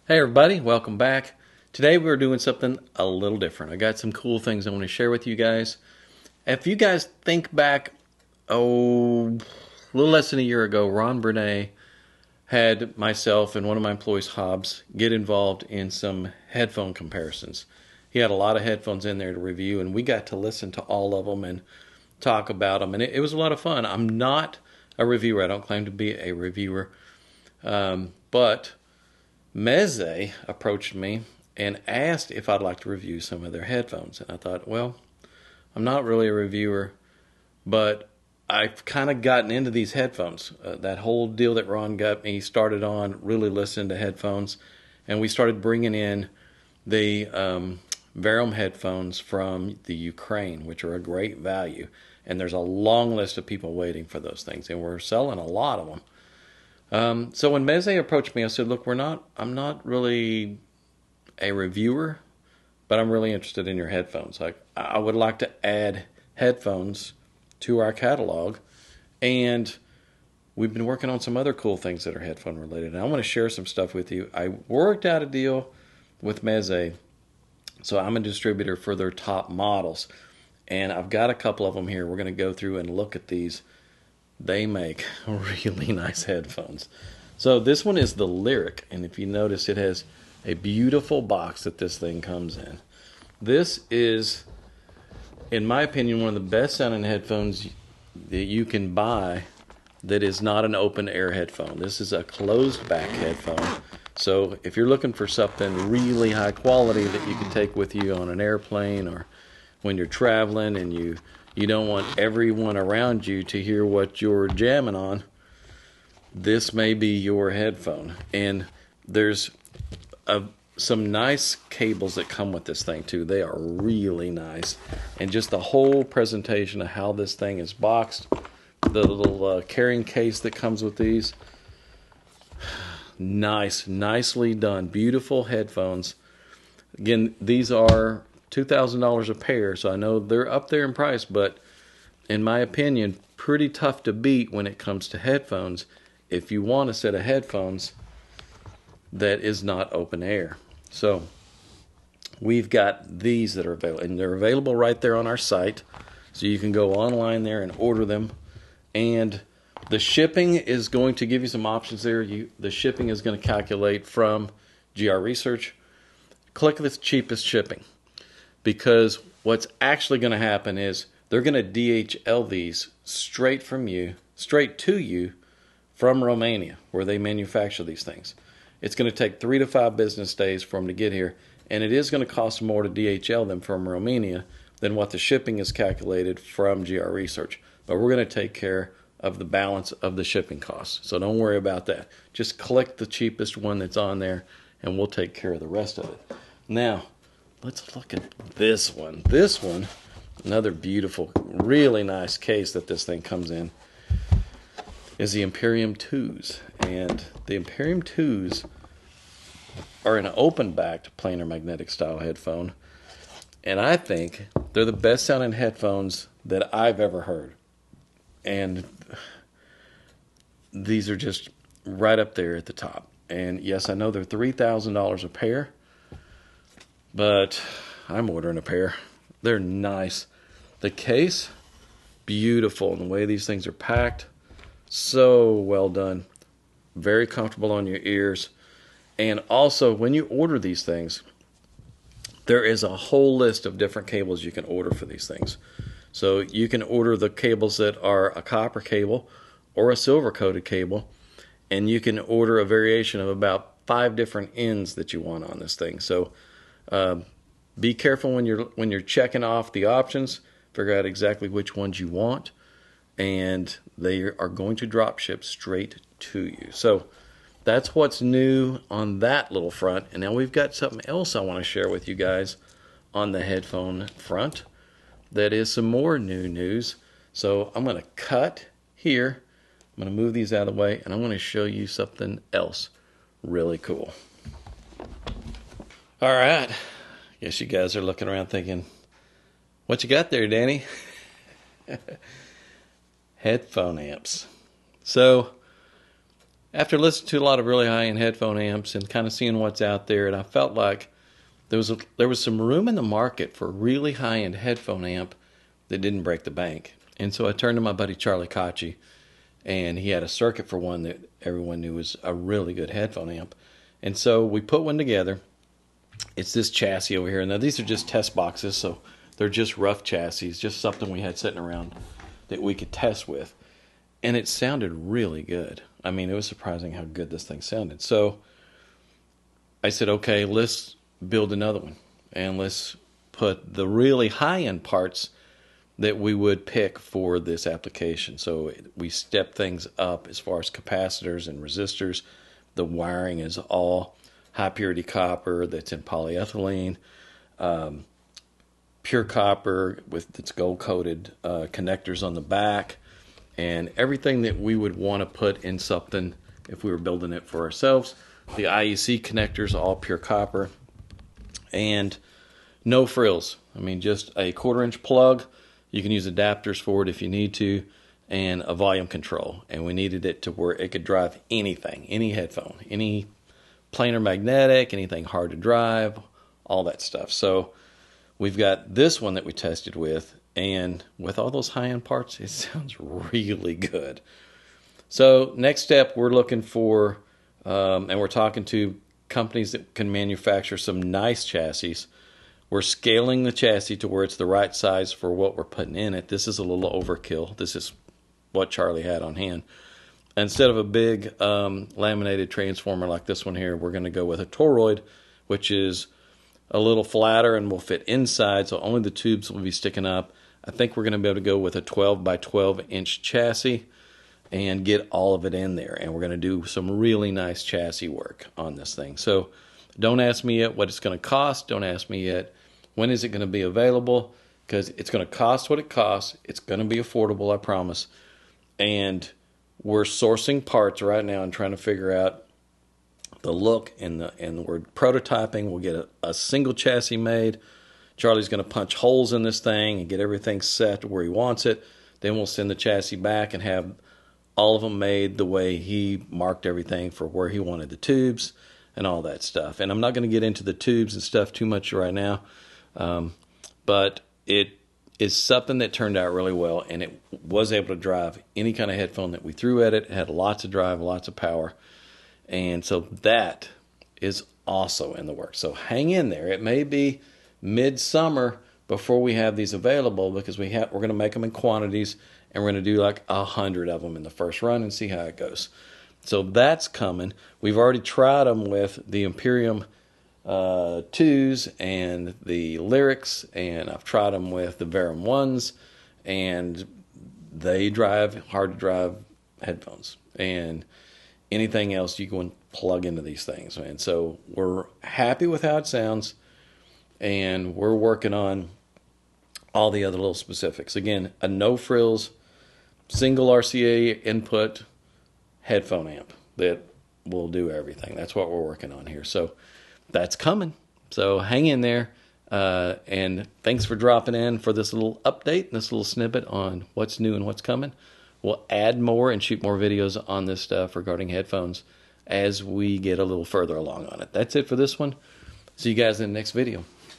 Hey everybody, welcome back. Today we're doing something a little different. I got some cool things I want to share with you guys. If you guys think back, a little less than a year ago, Ron Burnett had myself and one of my employees, Hobbs, get involved in some headphone comparisons. He had a lot of headphones in there to review, and we got to listen to all of them and talk about them, and it was a lot of fun. I'm not a reviewer. I don't claim to be a reviewer, but Meze approached me and asked if I'd like to review some of their headphones. And I thought, well, I'm not really a reviewer, but I've kind of gotten into these headphones. That whole deal that Ron got me started on, really listening to headphones. And we started bringing in the Verum headphones from the Ukraine, which are a great value. And there's a long list of people waiting for those things. And we're selling a lot of them. So when Meze approached me, I said, look, I'm not really a reviewer, but I'm really interested in your headphones. I would like to add headphones to our catalog, and we've been working on some other cool things that are headphone related, and I want to share some stuff with you. I worked out a deal with Meze, so I'm a distributor for their top models, and I've got a couple of them here. We're going to go through and look at these. They make really nice headphones. So this one is the Lyric, and if you notice, it has a beautiful box that this thing comes in. This is, in my opinion, one of the best sounding headphones that you can buy that is not an open air headphone. This is a closed back headphone. So if you're looking for something really high quality that you can take with you on an airplane or when you're traveling and you don't want everyone around you to hear what you're jamming on, this may be your headphone. And there's some nice cables that come with this thing too. They are really nice. And just the whole presentation of how this thing is boxed, the little carrying case that comes with these, nicely done. Beautiful headphones. Again, these are $2,000 a pair, so I know they're up there in price, but in my opinion, pretty tough to beat when it comes to headphones if you want a set of headphones that is not open air. So we've got these that are available, and they're available right there on our site, so you can go online there and order them. And the shipping is going to give you some options there. The shipping is going to calculate from GR Research. Click the cheapest shipping, because what's actually going to happen is they're going to DHL these straight to you from Romania, where they manufacture these things. It's going to take 3 to 5 business days for them to get here, and it is going to cost more to DHL them from Romania than what the shipping is calculated from GR Research. But we're going to take care of the balance of the shipping costs, so don't worry about that. Just click the cheapest one that's on there, and we'll take care of the rest of it. Now, let's look at this one. This one, another beautiful, really nice case that this thing comes in, is the Imperium 2s. And the Imperium 2s are an open-backed planar magnetic style headphone. And I think they're the best sounding headphones that I've ever heard. And these are just right up there at the top. And yes, I know they're $3,000 a pair, but I'm ordering a pair. They're nice. The case, beautiful. And the way these things are packed, so well done. Very comfortable on your ears. And also, when you order these things, there is a whole list of different cables you can order for these things. So you can order the cables that are a copper cable or a silver-coated cable, and you can order a variation of about 5 different ends that you want on this thing. So be careful when you're checking off the options. Figure out exactly which ones you want, and they are going to drop ship straight to you. So that's what's new on that little front. And now we've got something else I want to share with you guys on the headphone front. That is some more new news. So I'm going to cut here. I'm going to move these out of the way, and I'm going to show you something else really cool. All right. Guess you guys are looking around thinking, what you got there, Danny? Headphone amps. So after listening to a lot of really high-end headphone amps and kind of seeing what's out there, and I felt like there was some room in the market for a really high-end headphone amp that didn't break the bank. And so I turned to my buddy Charlie Kochi, and he had a circuit for one that everyone knew was a really good headphone amp. And so we put one together. It's this chassis over here. Now these are just test boxes, so they're just rough chassis, just something we had sitting around that we could test with. And it sounded really good. I mean, it was surprising how good this thing sounded. So I said, okay, let's build another one. And let's put the really high-end parts that we would pick for this application. So we step things up as far as capacitors and resistors. The wiring is all high-purity copper that's in polyethylene. Pure copper with its gold-coated connectors on the back. And everything that we would want to put in something if we were building it for ourselves. The IEC connectors, all pure copper. And no frills. I mean, just a 1/4-inch plug. You can use adapters for it if you need to. And a volume control. And we needed it to where it could drive anything. Any headphone. Any planar magnetic. Anything hard to drive. All that stuff. So we've got this one that we tested with. And with all those high-end parts, it sounds really good. So next step, we're looking for, and we're talking to companies that can manufacture some nice chassis. We're scaling the chassis to where it's the right size for what we're putting in it. This is a little overkill. This is what Charlie had on hand. Instead of a big laminated transformer like this one here, we're going to go with a toroid, which is a little flatter and will fit inside, so only the tubes will be sticking up. I think we're going to be able to go with a 12 by 12 inch chassis and get all of it in there. And we're going to do some really nice chassis work on this thing. So don't ask me yet what it's going to cost. Don't ask me yet when is it going to be available, because it's going to cost what it costs. It's going to be affordable, I promise. And we're sourcing parts right now and trying to figure out the look, and we're prototyping. We'll get a single chassis made. Charlie's going to punch holes in this thing and get everything set to where he wants it. Then we'll send the chassis back and have all of them made the way he marked everything for where he wanted the tubes and all that stuff. And I'm not going to get into the tubes and stuff too much right now, but it is something that turned out really well, and it was able to drive any kind of headphone that we threw at it. It had lots of drive, lots of power. And so that is also in the works. So hang in there. It may be midsummer before we have these available, because we're going to make them in quantities, and we're going to do like 100 of them in the first run and see how it goes. So that's coming. We've already tried them with the Imperium 2s and the Lyrics, and I've tried them with the Verum 1s, and they drive hard to drive headphones. And anything else you can plug into these things. And so we're happy with how it sounds, and we're working on all the other little specifics. Again, a no frills, single RCA input headphone amp that will do everything. That's what we're working on here. So that's coming. So hang in there. And thanks for dropping in for this little update, this little snippet on what's new and what's coming. We'll add more and shoot more videos on this stuff regarding headphones as we get a little further along on it. That's it for this one. See you guys in the next video.